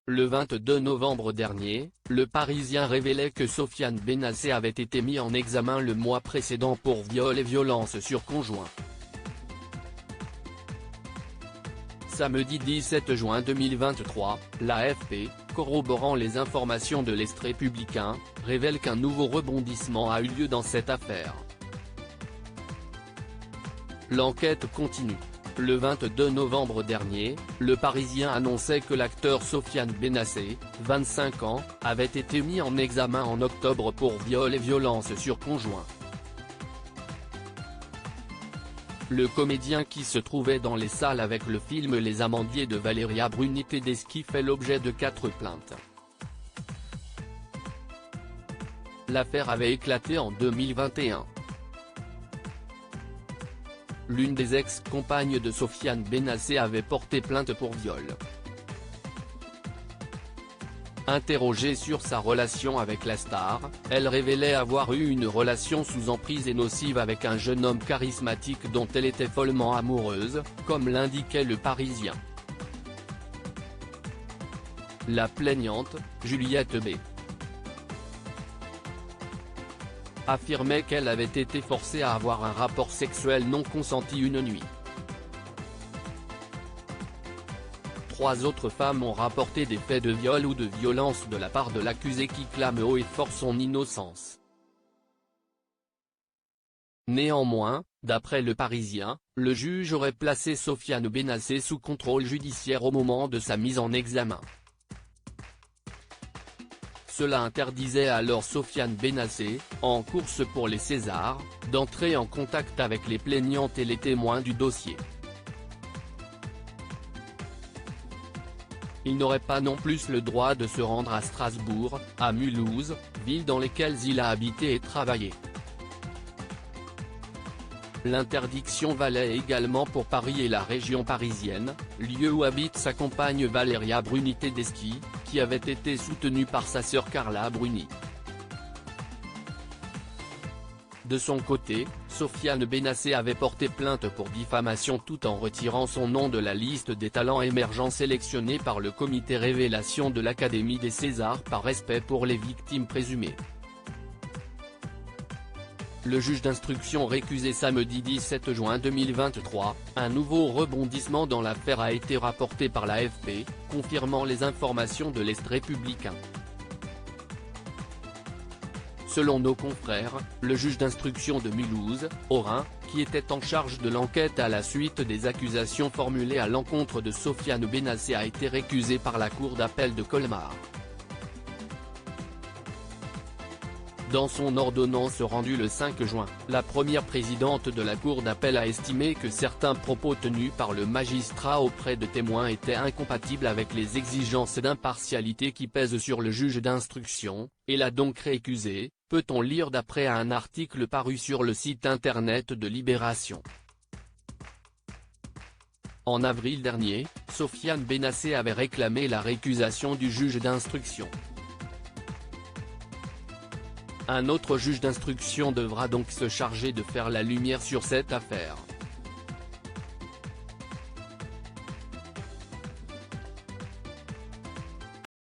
Le 22 novembre dernier, Le Parisien révélait que Sofiane Benacer avait été mis en examen le mois précédent pour viol et violence sur conjoint. Samedi 17 juin 2023, l'AFP, corroborant les informations de l'Est républicain, révèle qu'un nouveau rebondissement a eu lieu dans cette affaire. L'enquête continue. Le 22 novembre dernier, Le Parisien annonçait que l'acteur Sofiane Benacer, 25 ans, avait été mis en examen en octobre pour viol et violence sur conjoint. Le comédien qui se trouvait dans les salles avec le film Les Amandiers de Valeria Bruni Tedeschi fait l'objet de 4 plaintes. L'affaire avait éclaté en 2021. L'une des ex-compagnes de Sofiane Benacer avait porté plainte pour viol. Interrogée sur sa relation avec la star, elle révélait avoir eu une relation sous emprise et nocive avec un jeune homme charismatique dont elle était follement amoureuse, comme l'indiquait Le Parisien. La plaignante, Juliette B. affirmait qu'elle avait été forcée à avoir un rapport sexuel non consenti une nuit. 3 autres femmes ont rapporté des faits de viol ou de violence de la part de l'accusé qui clame haut et fort son innocence. Néanmoins, d'après Le Parisien, le juge aurait placé Sofiane Benacer sous contrôle judiciaire au moment de sa mise en examen. Cela interdisait alors Sofiane Benacer, en course pour les Césars, d'entrer en contact avec les plaignantes et les témoins du dossier. Il n'aurait pas non plus le droit de se rendre à Strasbourg, à Mulhouse, villes dans lesquelles il a habité et travaillé. L'interdiction valait également pour Paris et la région parisienne, lieu où habite sa compagne Valeria Bruni Tedeschi, qui avait été soutenue par sa sœur Carla Bruni. De son côté, Sofiane Benacer avait porté plainte pour diffamation tout en retirant son nom de la liste des talents émergents sélectionnés par le comité révélation de l'Académie des Césars par respect pour les victimes présumées. Le juge d'instruction récusé samedi 17 juin 2023, un nouveau rebondissement dans l'affaire a été rapporté par l'AFP, confirmant les informations de l'Est républicain. Selon nos confrères, le juge d'instruction de Mulhouse, au Rhin, qui était en charge de l'enquête à la suite des accusations formulées à l'encontre de Sofiane Benacer a été récusé par la cour d'appel de Colmar. Dans son ordonnance rendue le 5 juin, la première présidente de la cour d'appel a estimé que certains propos tenus par le magistrat auprès de témoins étaient incompatibles avec les exigences d'impartialité qui pèsent sur le juge d'instruction, et l'a donc récusé, peut-on lire d'après un article paru sur le site internet de Libération. En avril dernier, Sofiane Benacer avait réclamé la récusation du juge d'instruction. Un autre juge d'instruction devra donc se charger de faire la lumière sur cette affaire.